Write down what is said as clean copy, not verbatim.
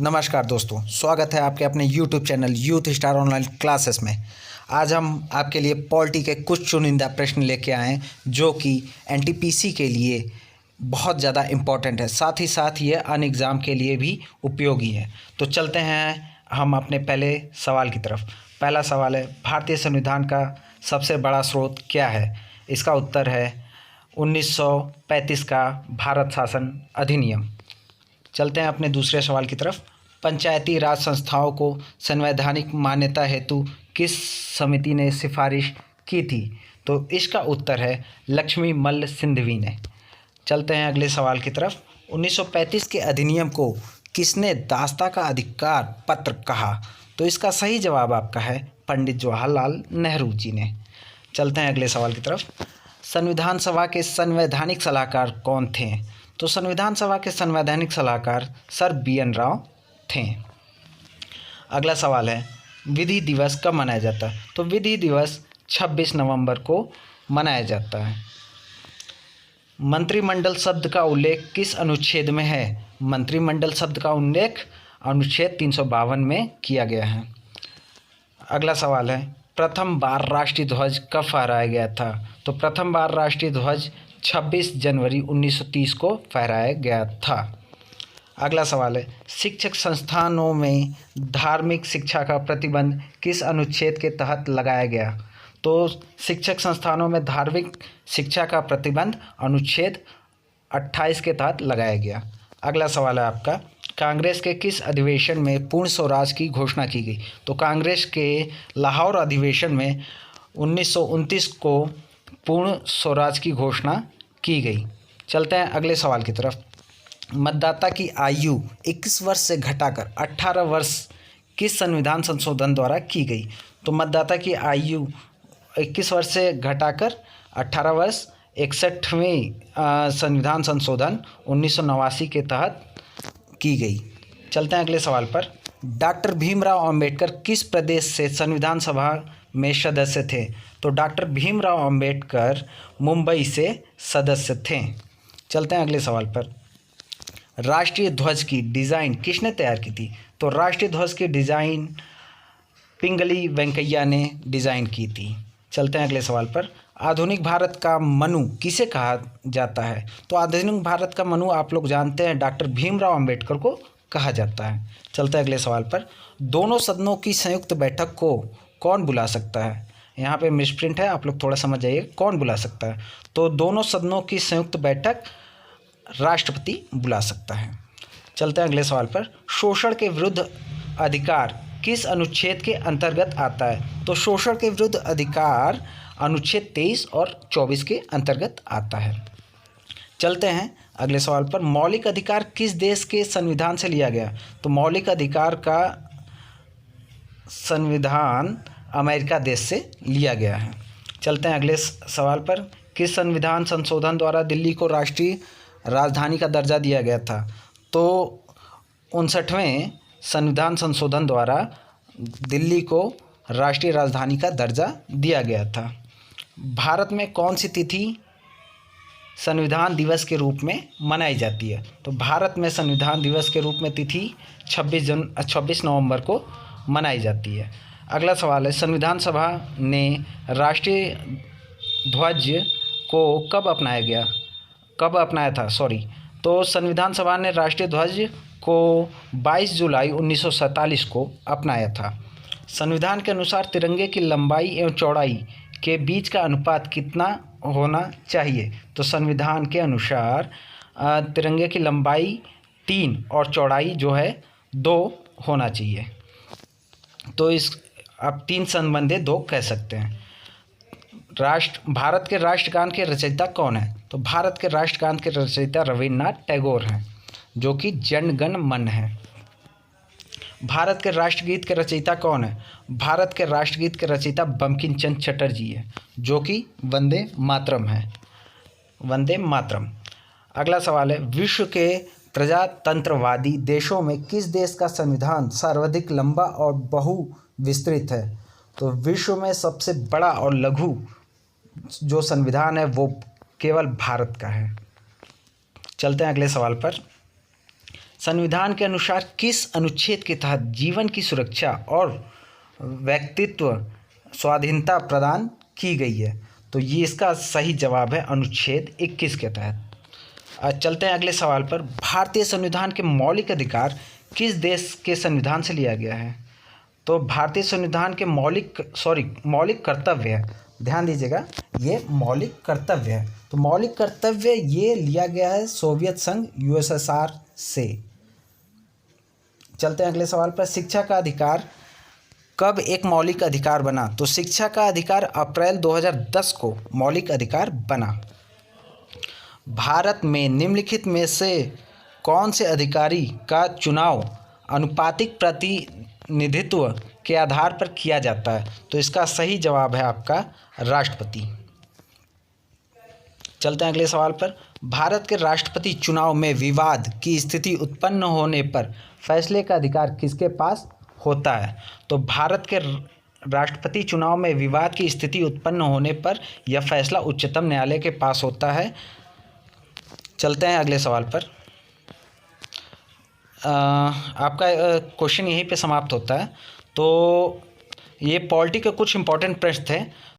नमस्कार दोस्तों, स्वागत है आपके अपने YouTube channel youth star online classes में। आज हम आपके लिए पॉलिटी के कुछ चुनिंदा प्रश्न लेके आए हैं जो कि एनटीपीसी के लिए बहुत ज़्यादा इम्पोर्टेंट है, साथ ही साथ ये अन एग्ज़ाम के लिए भी उपयोगी है। तो चलते हैं हम अपने पहले सवाल की तरफ। पहला सवाल है, भारतीय संविधान का सबसे बड़ा स्रोत क्या है? इसका उत्तर है 1935 का भारत शासन अधिनियम। चलते हैं अपने दूसरे सवाल की तरफ। पंचायती राज संस्थाओं को संवैधानिक मान्यता हेतु किस समिति ने सिफारिश की थी? तो इसका उत्तर है लक्ष्मी मल्ल सिंघवी ने। चलते हैं अगले सवाल की तरफ। 1935 के अधिनियम को किसने दास्ता का अधिकार पत्र कहा? तो इसका सही जवाब आपका है पंडित जवाहरलाल नेहरू जी ने। चलते हैं अगले सवाल की तरफ। संविधान सभा के संवैधानिक सलाहकार कौन थे? तो संविधान सभा के संवैधानिक सलाहकार सर BN राव थे। अगला सवाल है, विधि दिवस कब मनाया जाता है? तो विधि दिवस 26 नवंबर को मनाया जाता है। मंत्रिमंडल शब्द का उल्लेख किस अनुच्छेद में है? मंत्रिमंडल शब्द का उल्लेख अनुच्छेद 352 में किया गया है। अगला सवाल है, प्रथम बार राष्ट्रीय ध्वज कब फहराया गया था? तो प्रथम बार राष्ट्रीय ध्वज 26 जनवरी 1930 को फहराया गया था। अगला सवाल है, शिक्षक संस्थानों में धार्मिक शिक्षा का प्रतिबंध किस अनुच्छेद के तहत लगाया गया? तो शिक्षक संस्थानों में धार्मिक शिक्षा का प्रतिबंध अनुच्छेद 28 के तहत लगाया गया। अगला सवाल है आपका, कांग्रेस के किस अधिवेशन में पूर्ण स्वराज की घोषणा की गई? तो कांग्रेस के लाहौर अधिवेशन में 1929 को पूर्ण स्वराज की घोषणा की गई। चलते हैं अगले सवाल की तरफ। मतदाता की आयु 21 वर्ष से घटाकर 18 वर्ष किस संविधान संशोधन द्वारा की गई? तो मतदाता की आयु 21 वर्ष से घटाकर 18 वर्ष 61वें संविधान संशोधन 1989 के तहत की गई। चलते हैं अगले सवाल पर। डॉक्टर भीमराव अंबेडकर किस प्रदेश से संविधान सभा में सदस्य थे? तो डॉक्टर भीमराव अंबेडकर मुंबई से सदस्य थे। चलते हैं अगले सवाल पर। राष्ट्रीय ध्वज की डिज़ाइन किसने तैयार की थी? तो राष्ट्रीय ध्वज की डिज़ाइन पिंगली वेंकैया ने डिज़ाइन की थी। चलते हैं अगले सवाल पर। आधुनिक भारत का मनु किसे कहा जाता है? तो आधुनिक भारत का मनु आप लोग जानते हैं डॉक्टर भीमराव अंबेडकर को कहा जाता है। चलते हैं अगले सवाल पर। दोनों सदनों की संयुक्त बैठक को कौन बुला सकता है? यहाँ पे मिसप्रिंट है, आप लोग थोड़ा समझ जाइए, कौन बुला सकता है? तो दोनों सदनों की संयुक्त बैठक राष्ट्रपति बुला सकता है। चलते हैं अगले सवाल पर। शोषण के विरुद्ध अधिकार किस अनुच्छेद के अंतर्गत आता है? तो शोषण के विरुद्ध अधिकार अनुच्छेद 23 और 24 के अंतर्गत आता है। चलते हैं अगले सवाल पर। मौलिक अधिकार किस देश के संविधान से लिया गया? तो मौलिक अधिकार का संविधान अमेरिका देश से लिया गया है। चलते हैं अगले सवाल पर। किस संविधान संशोधन द्वारा दिल्ली को राष्ट्रीय राजधानी का दर्जा दिया गया था? तो 59वें संविधान संशोधन द्वारा दिल्ली को राष्ट्रीय राजधानी का दर्जा दिया गया था। भारत में कौन सी तिथि संविधान दिवस के रूप में मनाई जाती है? तो भारत में संविधान दिवस के रूप में तिथि 26 नवंबर को मनाई जाती है। अगला सवाल है, संविधान सभा ने राष्ट्रीय ध्वज को कब अपनाया था? तो संविधान सभा ने राष्ट्रीय ध्वज को 22 जुलाई 1947 को अपनाया था। संविधान के अनुसार तिरंगे की लंबाई एवं चौड़ाई के बीच का अनुपात कितना होना चाहिए? तो संविधान के अनुसार तिरंगे की लंबाई 3 और चौड़ाई जो है 2 होना चाहिए। तो इस आप 3 संबंधे 2 कह सकते हैं। भारत के राष्ट्रगान के रचयिता कौन है? तो भारत के राष्ट्रगान के रचयिता रविन्द्रनाथ टैगोर हैं, जो कि जन गण मन है। भारत के राष्ट्रगीत के रचयिता कौन है? भारत के राष्ट्रगीत के रचयिता बंकिम चंद्र चटर्जी है, जो कि वंदे मातरम है। वंदे मातरम। अगला सवाल है, विश्व के प्रजातंत्रवादी देशों में किस देश का संविधान सर्वाधिक लंबा और बहु विस्तृत है? तो विश्व में सबसे बड़ा और लघु जो संविधान है वो केवल भारत का है। चलते हैं अगले सवाल पर। संविधान के अनुसार किस अनुच्छेद के तहत जीवन की सुरक्षा और व्यक्तित्व स्वाधीनता प्रदान की गई है? तो ये इसका सही जवाब है अनुच्छेद 21 के तहत। चलते हैं अगले सवाल पर। भारतीय संविधान के मौलिक अधिकार किस देश के संविधान से लिया गया है? तो भारतीय संविधान के मौलिक कर्तव्य है, ध्यान दीजिएगा, ये मौलिक कर्तव्य है। तो मौलिक कर्तव्य ये लिया गया है सोवियत संघ यूएसएसआर से। चलते हैं अगले सवाल पर। शिक्षा का अधिकार कब एक मौलिक अधिकार बना? तो शिक्षा का अधिकार अप्रैल 2010 को मौलिक अधिकार बना। भारत में निम्नलिखित में से कौन से अधिकारी का चुनाव अनुपातिक प्रतिनिधित्व के आधार पर किया जाता है? तो इसका सही जवाब है आपका राष्ट्रपति। चलते हैं अगले सवाल पर। भारत के राष्ट्रपति चुनाव में विवाद की स्थिति उत्पन्न होने पर फैसले का अधिकार किसके पास होता है? तो भारत के राष्ट्रपति चुनाव में विवाद की स्थिति उत्पन्न होने पर यह फैसला उच्चतम न्यायालय के पास होता है। चलते हैं अगले सवाल पर। आपका क्वेश्चन यहीं पे समाप्त होता है। तो ये पॉलिटी के कुछ इंपॉर्टेंट प्रश्न थे।